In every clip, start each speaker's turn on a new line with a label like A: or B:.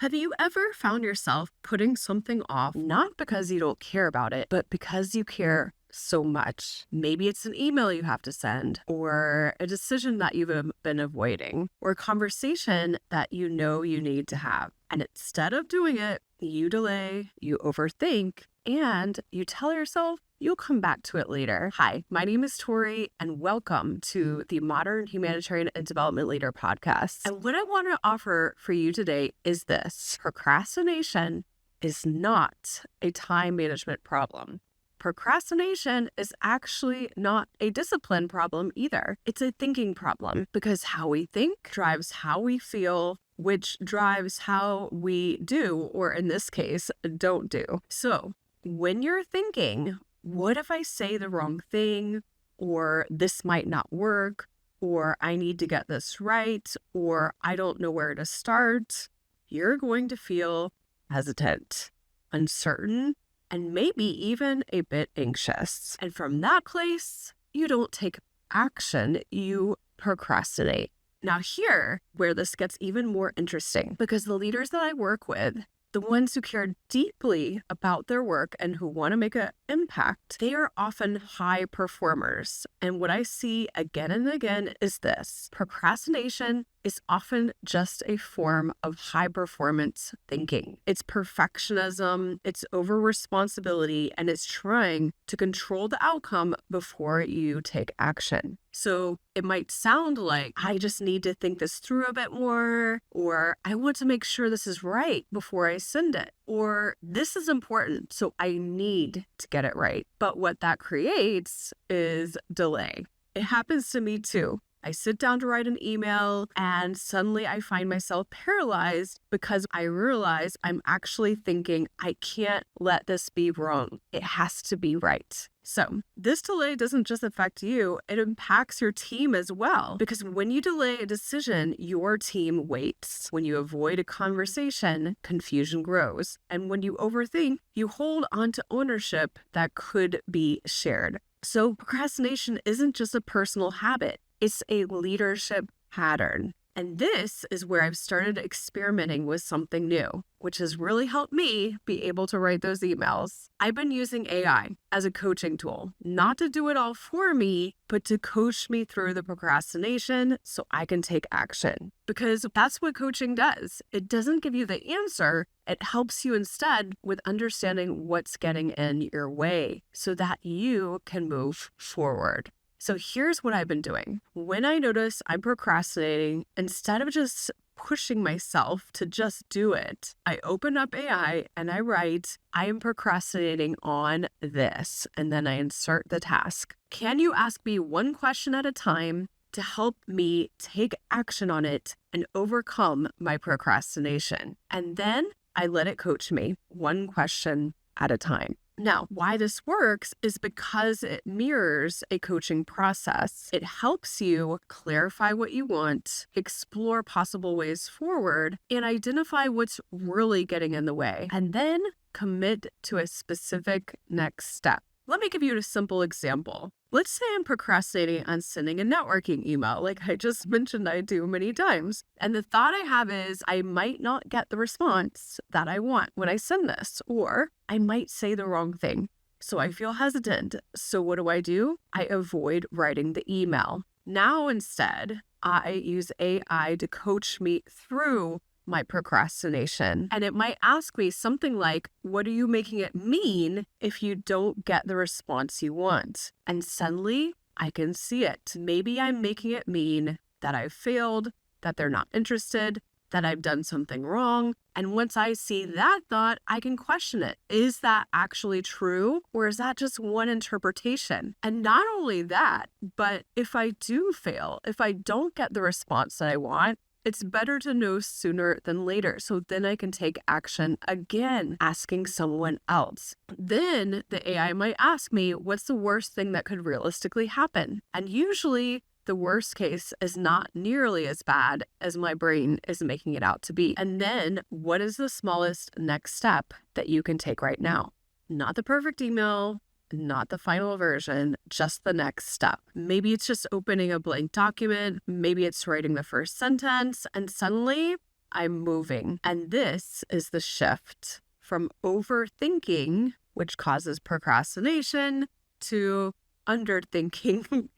A: Have you ever found yourself putting something off, not because you don't care about it, but because you care so much? Maybe it's an email you have to send, or a decision that you've been avoiding, or a conversation that you know you need to have. And instead of doing it, you delay, you overthink, and you tell yourself you'll come back to it later. Hi, my name is Torrey, and welcome to the Modern Humanitarian and Development Leader podcast. And what I want to offer for you today is this: procrastination is not a time management problem. Procrastination is actually not a discipline problem either. It's a thinking problem, because how we think drives how we feel, which drives how we do, or in this case, don't do. So when you're thinking, what if I say the wrong thing, or this might not work, or I need to get this right, or I don't know where to start, you're going to feel hesitant, uncertain, and maybe even a bit anxious. And from that place, you don't take action, you procrastinate. Now, here, where this gets even more interesting, because the leaders that I work with, the ones who care deeply about their work and who want to make an impact, they are often high performers. And what I see again and again is this: procrastination is often just a form of high performance thinking. It's perfectionism, it's over responsibility, and it's trying to control the outcome before you take action. So it might sound like, I just need to think this through a bit more, or I want to make sure this is right before I send it, or this is important, so I need to get it right. But what that creates is delay. It happens to me too. I sit down to write an email and suddenly I find myself paralyzed because I realize I'm actually thinking, I can't let this be wrong. It has to be right. So this delay doesn't just affect you, it impacts your team as well. Because when you delay a decision, your team waits. When you avoid a conversation, confusion grows. And when you overthink, you hold on to ownership that could be shared. So procrastination isn't just a personal habit. It's a leadership pattern. And this is where I've started experimenting with something new, which has really helped me be able to write those emails. I've been using AI as a coaching tool, not to do it all for me, but to coach me through the procrastination so I can take action. Because that's what coaching does. It doesn't give you the answer. It helps you instead with understanding what's getting in your way so that you can move forward. So here's what I've been doing. When I notice I'm procrastinating, instead of just pushing myself to just do it, I open up AI and I write, I am procrastinating on this, and then I insert the task. Can you ask me one question at a time to help me take action on it and overcome my procrastination? And then I let it coach me one question at a time. Now, why this works is because it mirrors a coaching process. It helps you clarify what you want, explore possible ways forward, and identify what's really getting in the way, and then commit to a specific next step. Let me give you a simple example. Let's say I'm procrastinating on sending a networking email, like I just mentioned I do many times. And the thought I have is I might not get the response that I want when I send this, or I might say the wrong thing. So I feel hesitant. So what do? I avoid writing the email. Now instead, I use AI to coach me through my procrastination. And it might ask me something like, what are you making it mean if you don't get the response you want? And suddenly I can see it. Maybe I'm making it mean that I've failed, that they're not interested, that I've done something wrong. And once I see that thought, I can question it. Is that actually true? Or is that just one interpretation? And not only that, but if I do fail, if I don't get the response that I want, it's better to know sooner than later, so then I can take action again, asking someone else. Then the AI might ask me, what's the worst thing that could realistically happen? And usually the worst case is not nearly as bad as my brain is making it out to be. And then what is the smallest next step that you can take right now? Not the perfect email, not the final version, just the next step. Maybe it's just opening a blank document. Maybe it's writing the first sentence, and suddenly I'm moving. And this is the shift from overthinking, which causes procrastination, to underthinking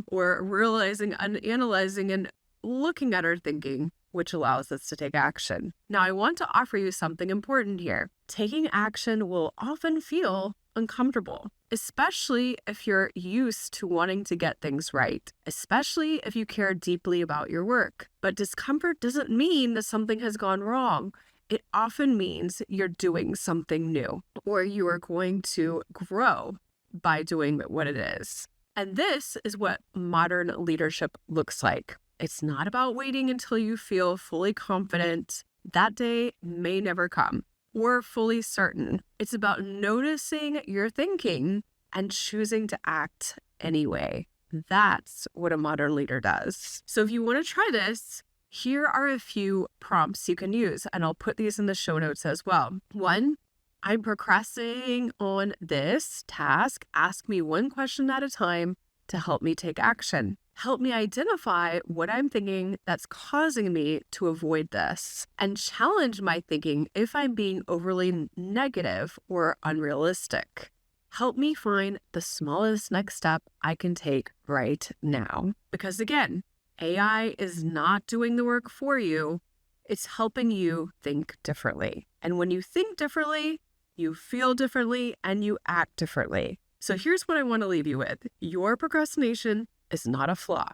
A: or realizing and analyzing and looking at our thinking, which allows us to take action. Now, I want to offer you something important here. Taking action will often feel uncomfortable, especially if you're used to wanting to get things right, especially if you care deeply about your work. But discomfort doesn't mean that something has gone wrong. It often means you're doing something new, or you are going to grow by doing what it is. And this is what modern leadership looks like. It's not about waiting until you feel fully confident. That day may never come. Or fully certain. It's about noticing your thinking and choosing to act anyway. That's what a modern leader does. So if you want to try this, here are a few prompts you can use, and I'll put these in the show notes as well. 1, I'm procrastinating on this task. Ask me one question at a time to help me take action. Help me identify what I'm thinking that's causing me to avoid this, and challenge my thinking if I'm being overly negative or unrealistic. Help me find the smallest next step I can take right now. Because again, AI is not doing the work for you. It's helping you think differently. And when you think differently, you feel differently and you act differently. So here's what I want to leave you with. Your procrastination is not a flaw.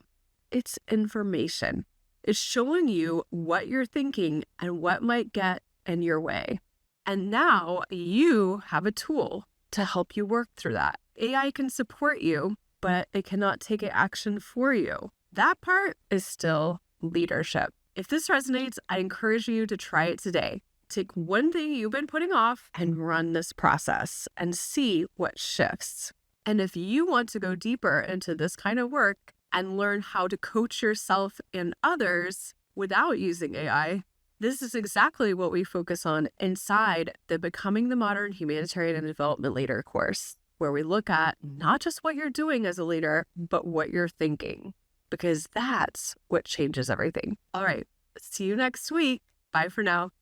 A: It's information. It's showing you what you're thinking and what might get in your way. And now you have a tool to help you work through that. AI can support you, but it cannot take action for you. That part is still leadership. If this resonates, I encourage you to try it today. Take one thing you've been putting off and run this process and see what shifts. And if you want to go deeper into this kind of work and learn how to coach yourself and others without using AI, this is exactly what we focus on inside the Becoming the Modern Humanitarian and Development Leader course, where we look at not just what you're doing as a leader, but what you're thinking, because that's what changes everything. All right, see you next week. Bye for now.